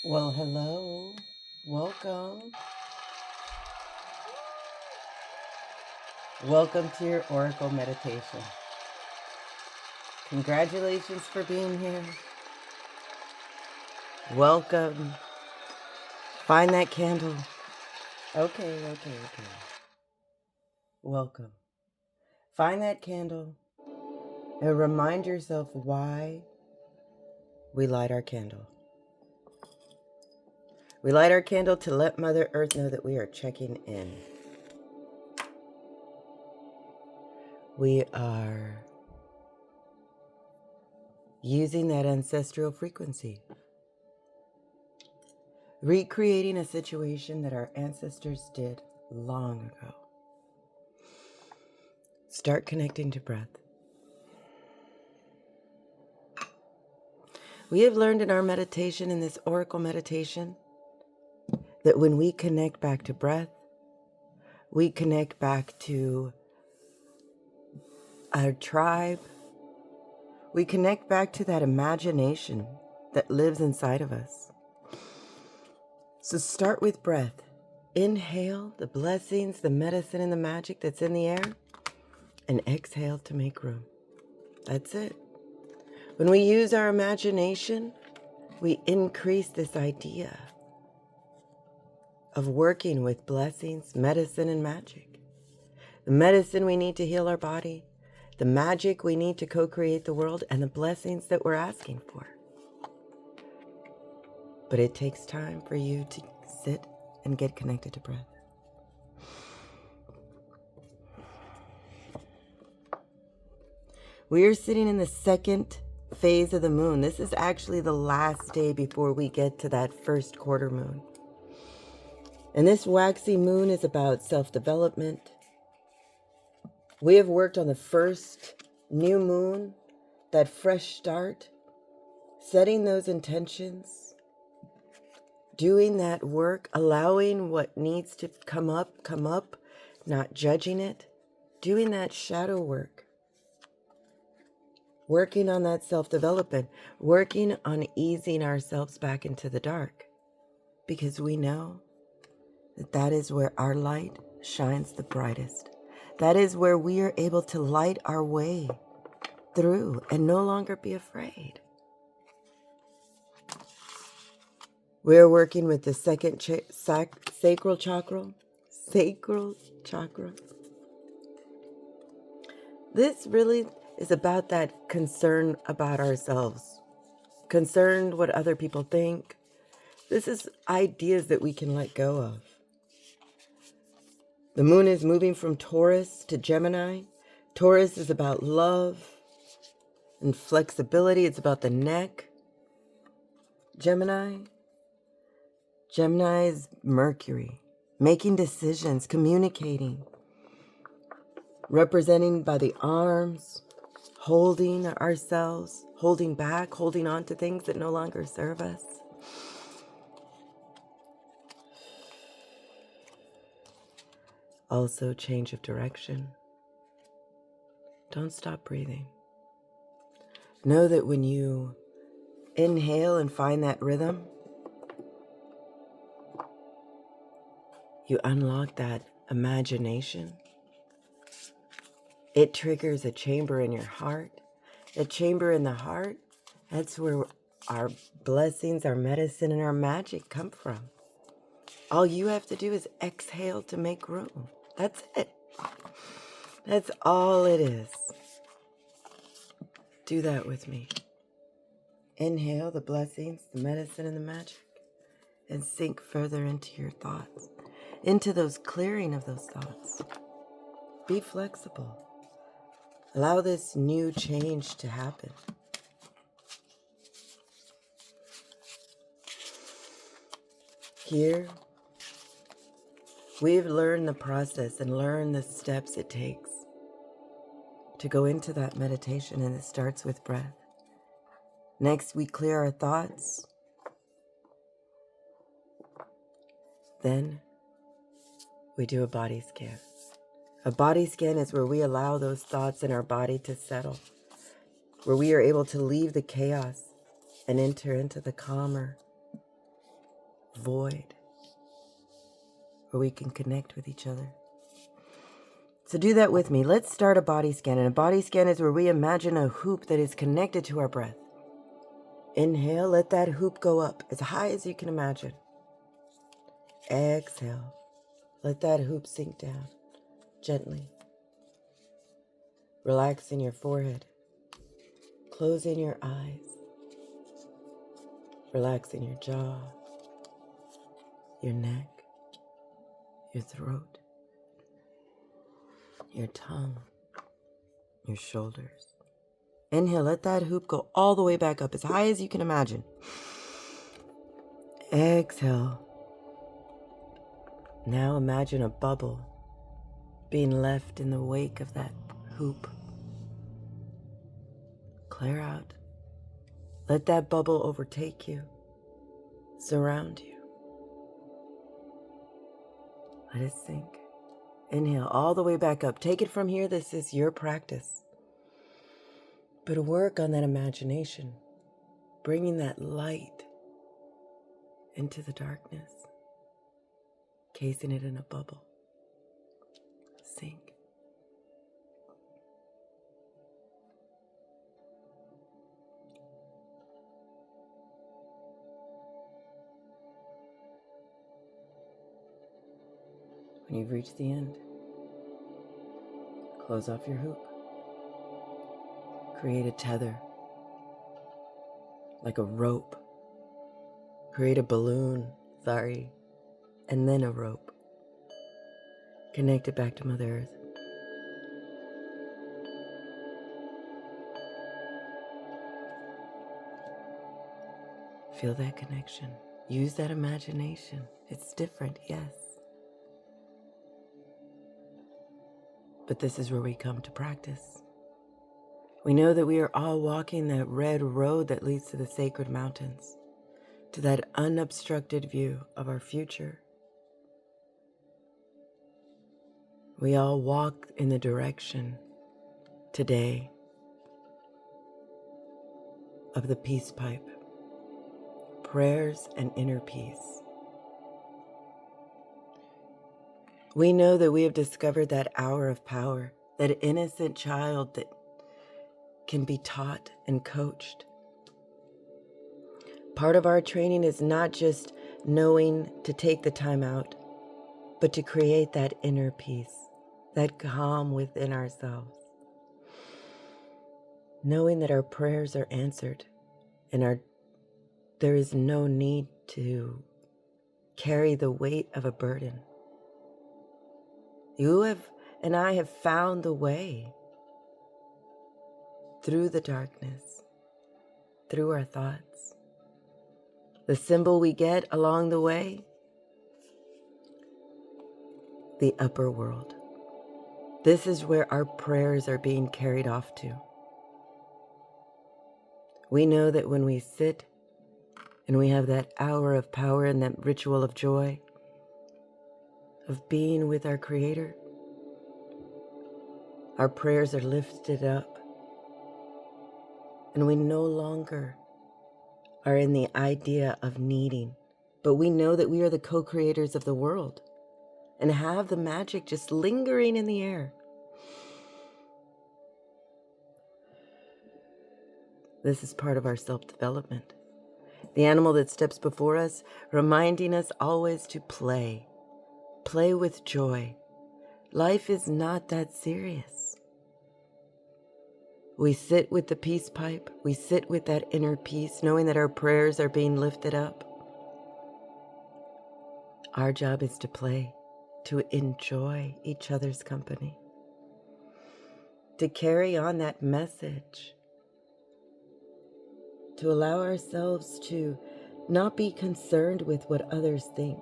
Well, hello. Welcome. Welcome to your Oracle meditation. Congratulations for being here. Welcome. Find that candle. Okay. Welcome. Find that candle and remind yourself why we light our candle. We light our candle to let Mother Earth know that we are checking in. We are using that ancestral frequency, recreating a situation that our ancestors did long ago. Start connecting to breath. We have learned in our meditation, in this oracle meditation, that when we connect back to breath, we connect back to our tribe, we connect back to that imagination that lives inside of us. So start with breath. Inhale the blessings, the medicine, and the magic that's in the air, and exhale to make room. That's it. When we use our imagination, we increase this idea of working with blessings, medicine, and magic. The medicine we need to heal our body, the magic we need to co-create the world, and the blessings that we're asking for. But it takes time for you to sit and get connected to breath. We are sitting in the second phase of the moon. This is actually the last day before we get to that first quarter moon. And this waxy moon is about self-development. We have worked on the first new moon, that fresh start, setting those intentions, doing that work, allowing what needs to come up, not judging it, doing that shadow work, working on that self-development, working on easing ourselves back into the dark, because we know that is where our light shines the brightest. That is where we are able to light our way through and no longer be afraid. We are working with the second sacral chakra. Sacral chakra. This really is about that concern about ourselves, concerned what other people think. This is ideas that we can let go of. The moon is moving from Taurus to Gemini. Taurus is about love and flexibility. It's about the neck. Gemini is Mercury, making decisions, communicating, representing by the arms, holding ourselves, holding back, holding on to things that no longer serve us. Also, change of direction. Don't stop breathing. Know that when you inhale and find that rhythm, you unlock that imagination. It triggers a chamber in your heart. A chamber in the heart, that's where our blessings, our medicine, and our magic come from. All you have to do is exhale to make room. That's it. That's all it is. Do that with me. Inhale the blessings, the medicine, and the magic, and sink further into your thoughts, into those clearing of those thoughts. Be flexible. Allow this new change to happen. Here, we've learned the process and learned the steps it takes to go into that meditation, and it starts with breath. Next, we clear our thoughts. Then, we do a body scan. A body scan is where we allow those thoughts in our body to settle, where we are able to leave the chaos and enter into the calmer, void where we can connect with each other. So do that with me. Let's start a body scan. And a body scan is where we imagine a hoop that is connected to our breath. Inhale, let that hoop go up as high as you can imagine. Exhale, let that hoop sink down gently. Relaxing your forehead, closing your eyes, relaxing your jaw, your neck, your throat, your tongue, your shoulders. Inhale, let that hoop go all the way back up as high as you can imagine. Exhale. Now imagine a bubble being left in the wake of that hoop. Clear out. Let that bubble overtake you, surround you. Let it sink. Inhale all the way back up. Take it from here. This is your practice. But work on that imagination, bringing that light into the darkness, casing it in a bubble. Sink. When you've reached the end, close off your hoop. Create a tether, like a rope. Create a balloon, and then a rope. Connect it back to Mother Earth. Feel that connection. Use that imagination. It's different, yes. But this is where we come to practice. We know that we are all walking that red road that leads to the sacred mountains, to that unobstructed view of our future. We all walk in the direction today of the peace pipe, prayers and inner peace. We know that we have discovered that hour of power, that innocent child that can be taught and coached. Part of our training is not just knowing to take the time out, but to create that inner peace, that calm within ourselves. Knowing that our prayers are answered and there is no need to carry the weight of a burden. You and I have found the way through the darkness, through our thoughts. The symbol we get along the way, the upper world. This is where our prayers are being carried off to. We know that when we sit and we have that hour of power and that ritual of joy, of being with our Creator, our prayers are lifted up. And we no longer are in the idea of needing, but we know that we are the co-creators of the world and have the magic just lingering in the air. This is part of our self-development. The animal that steps before us, reminding us always to play with joy. Life is not that serious. We sit with the peace pipe. We sit with that inner peace, knowing that our prayers are being lifted up. Our job is to play, to enjoy each other's company, to carry on that message, to allow ourselves to not be concerned with what others think,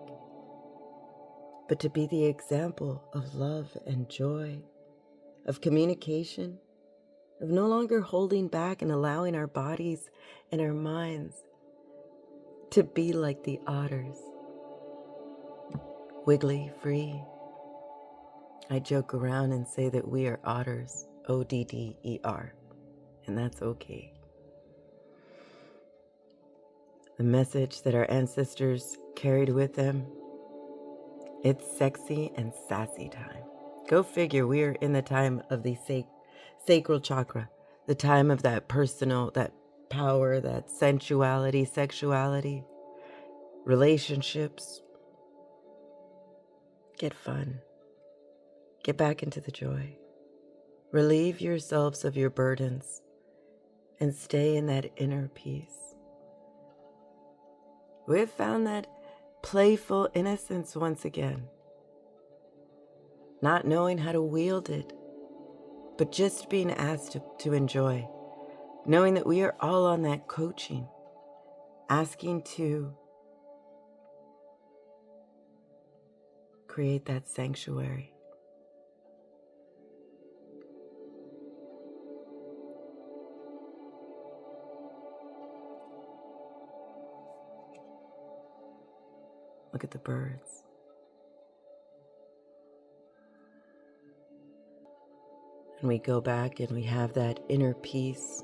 but to be the example of love and joy, of communication, of no longer holding back and allowing our bodies and our minds to be like the otters, wiggly, free. I joke around and say that we are otters, O-D-D-E-R, and that's okay. The message that our ancestors carried with them. It's sexy and sassy time. Go figure, we are in the time of the sacral chakra, the time of that personal, that power, that sensuality, sexuality, relationships. Get fun. Get back into the joy. Relieve yourselves of your burdens and stay in that inner peace. We've found that playful innocence once again. Not knowing how to wield it, but just being asked to enjoy. Knowing that we are all on that coaching, asking to create that sanctuary. Look at the birds. And we go back and we have that inner peace.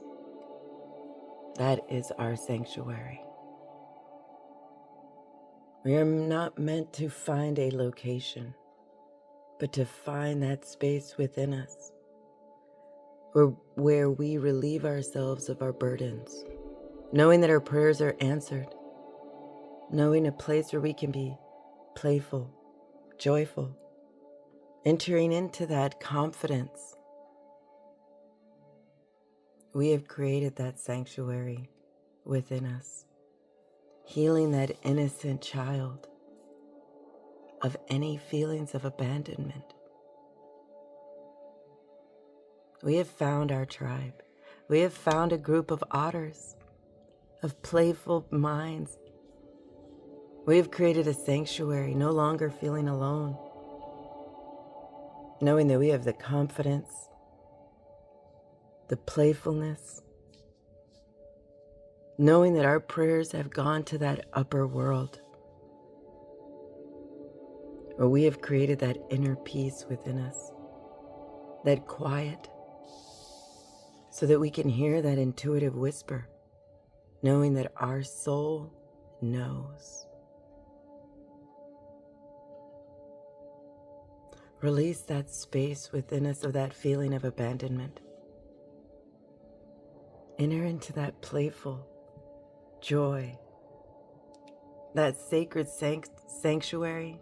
That is our sanctuary. We are not meant to find a location, but to find that space within us where we relieve ourselves of our burdens, knowing that our prayers are answered, knowing a place where we can be playful, joyful, entering into that confidence. We have created that sanctuary within us, healing that innocent child of any feelings of abandonment. We have found our tribe. We have found a group of otters, of playful minds. We have created a sanctuary, no longer feeling alone, knowing that we have the confidence, the playfulness, knowing that our prayers have gone to that upper world, where we have created that inner peace within us, that quiet, so that we can hear that intuitive whisper, knowing that our soul knows. Release that space within us of that feeling of abandonment. Enter into that playful joy, that sacred sanctuary,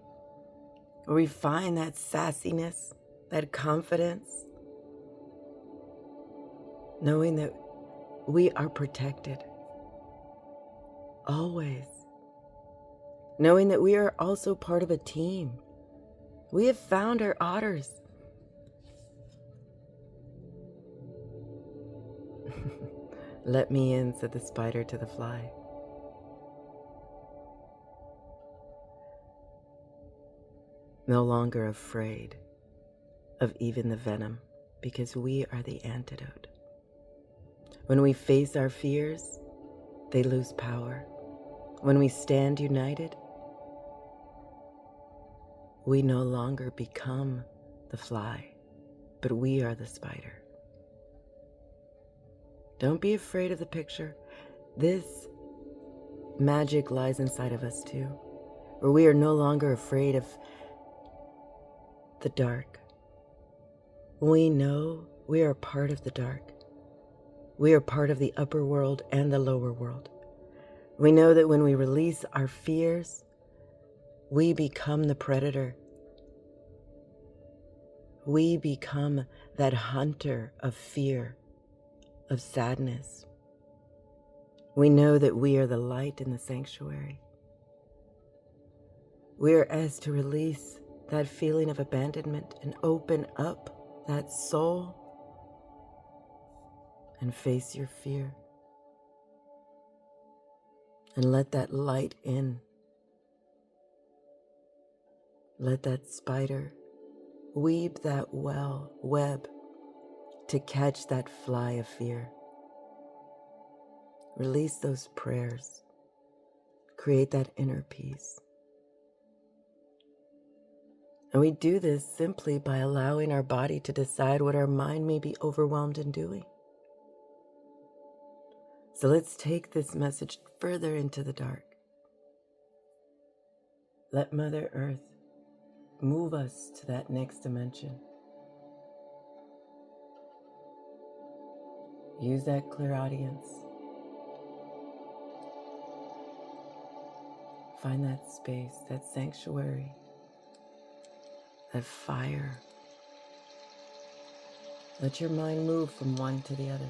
where we find that sassiness, that confidence, knowing that we are protected, always. Knowing that we are also part of a team. We have found our otters. Let me in, said the spider to the fly. No longer afraid of even the venom, because we are the antidote. When we face our fears, they lose power. When we stand united, we no longer become the fly, but we are the spider. Don't be afraid of the picture. This magic lies inside of us too, where we are no longer afraid of the dark. We know we are part of the dark. We are part of the upper world and the lower world. We know that when we release our fears, we become the predator. We become that hunter of fear, of sadness. We know that we are the light in the sanctuary. We are asked to release that feeling of abandonment and open up that soul and face your fear. And let that light in. Let that spider weave that web to catch that fly of fear. Release those prayers. Create that inner peace. And we do this simply by allowing our body to decide what our mind may be overwhelmed in doing. So let's take this message further into the dark. Let Mother Earth move us to that next dimension. Use that clairaudience. Find that space, that sanctuary, that fire. Let your mind move from one to the other.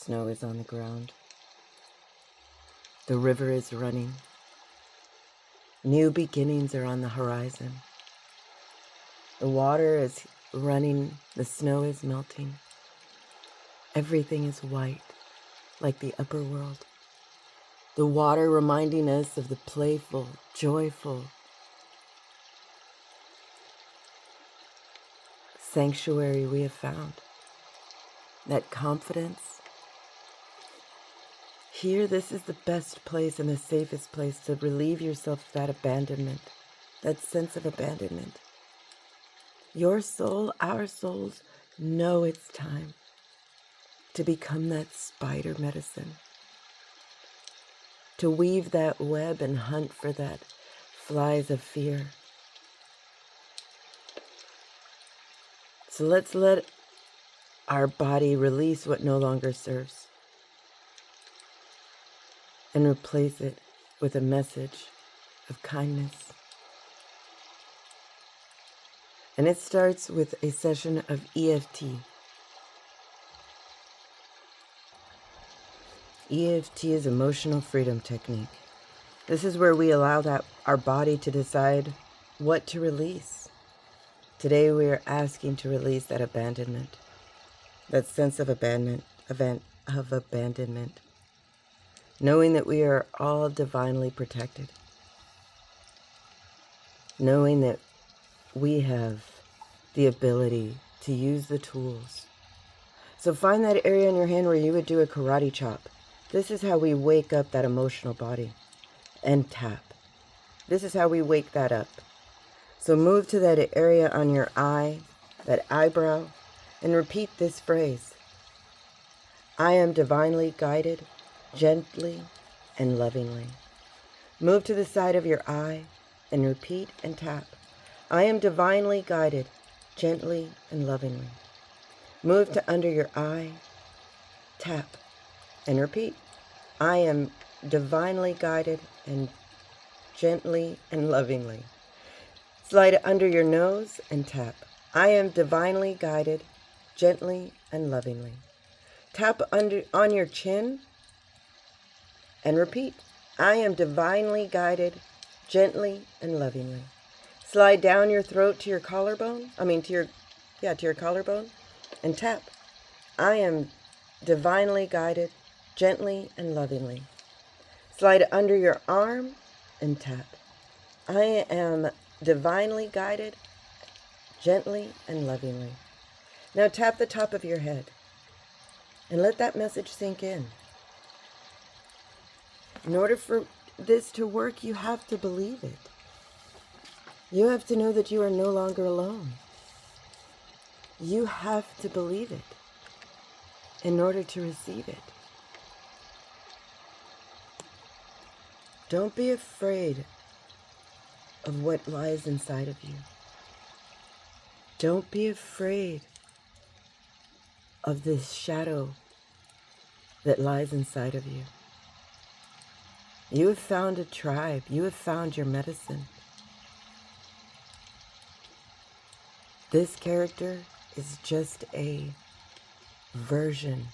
Snow is on the ground. The river is running. New beginnings are on the horizon. The water is running. The snow is melting. Everything is white, like the upper world. The water reminding us of the playful, joyful sanctuary we have found. That confidence. Here, this is the best place and the safest place to relieve yourself of that abandonment, that sense of abandonment. Your soul, our souls, know it's time to become that spider medicine, to weave that web and hunt for that flies of fear. So let's let our body release what no longer serves and replace it with a message of kindness. And it starts with a session of EFT. EFT is emotional freedom technique. This is where we allow our body to decide what to release. Today we are asking to release that abandonment, that sense of abandonment, knowing that we are all divinely protected, knowing that we have the ability to use the tools. So find that area in your hand where you would do a karate chop. This is how we wake up that emotional body, and tap. This is how we wake that up. So move to that area on your eye, that eyebrow, and repeat this phrase. I am divinely guided, gently and lovingly. Move to the side of your eye and repeat and tap. I am divinely guided, gently and lovingly. Move to under your eye, tap, and repeat. I am divinely guided and gently and lovingly. Slide it under your nose and tap. I am divinely guided, gently and lovingly. Tap on your chin and repeat. I am divinely guided, gently and lovingly. Slide down your throat to your collarbone. To your collarbone, and tap. I am divinely guided, gently and lovingly. Slide under your arm and tap. I am divinely guided, gently and lovingly. Now tap the top of your head and let that message sink in. In order for this to work, you have to believe it. You have to know that you are no longer alone. You have to believe it in order to receive it. Don't be afraid of what lies inside of you. Don't be afraid of this shadow that lies inside of you. You have found a tribe. You have found your medicine. This character is just a version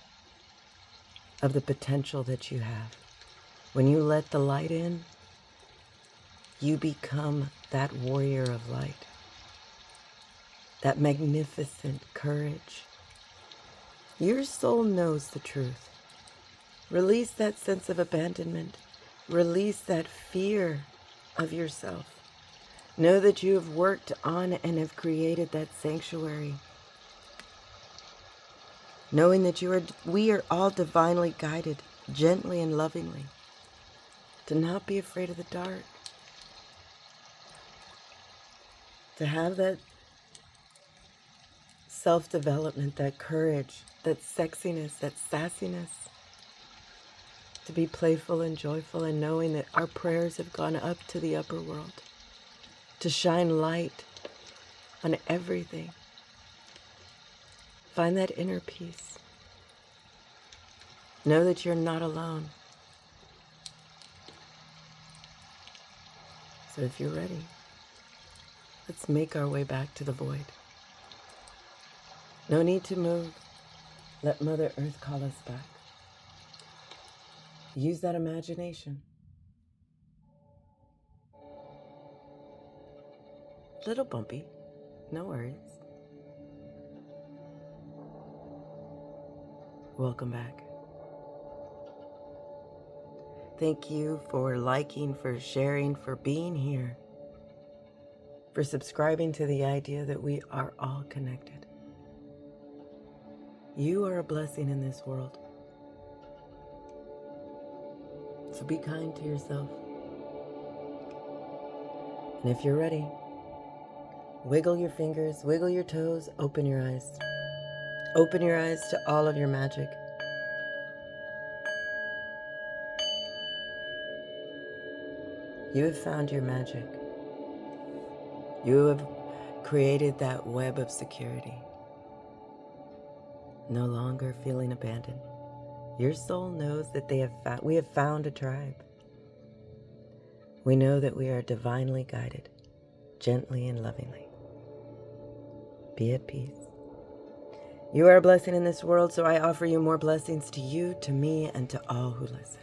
of the potential that you have. When you let the light in, you become that warrior of light, that magnificent courage. Your soul knows the truth. Release that sense of abandonment. Release that fear of yourself. Know that you have worked on and have created that sanctuary. Knowing that we are all divinely guided, gently and lovingly. To not be afraid of the dark. To have that self-development, that courage, that sexiness, that sassiness, to be playful and joyful and knowing that our prayers have gone up to the upper world, to shine light on everything. Find that inner peace. Know that you're not alone. So if you're ready, let's make our way back to the void. No need to move. Let Mother Earth call us back. Use that imagination. Little bumpy, no worries. Welcome back. Thank you for liking, for sharing, for being here, for subscribing to the idea that we are all connected. You are a blessing in this world. So be kind to yourself. And if you're ready, wiggle your fingers, wiggle your toes, open your eyes. Open your eyes to all of your magic. You have found your magic. You have created that web of security. No longer feeling abandoned. Your soul knows that we have found a tribe. We know that we are divinely guided, gently and lovingly. Be at peace. You are a blessing in this world, so I offer you more blessings to you, to me, and to all who listen.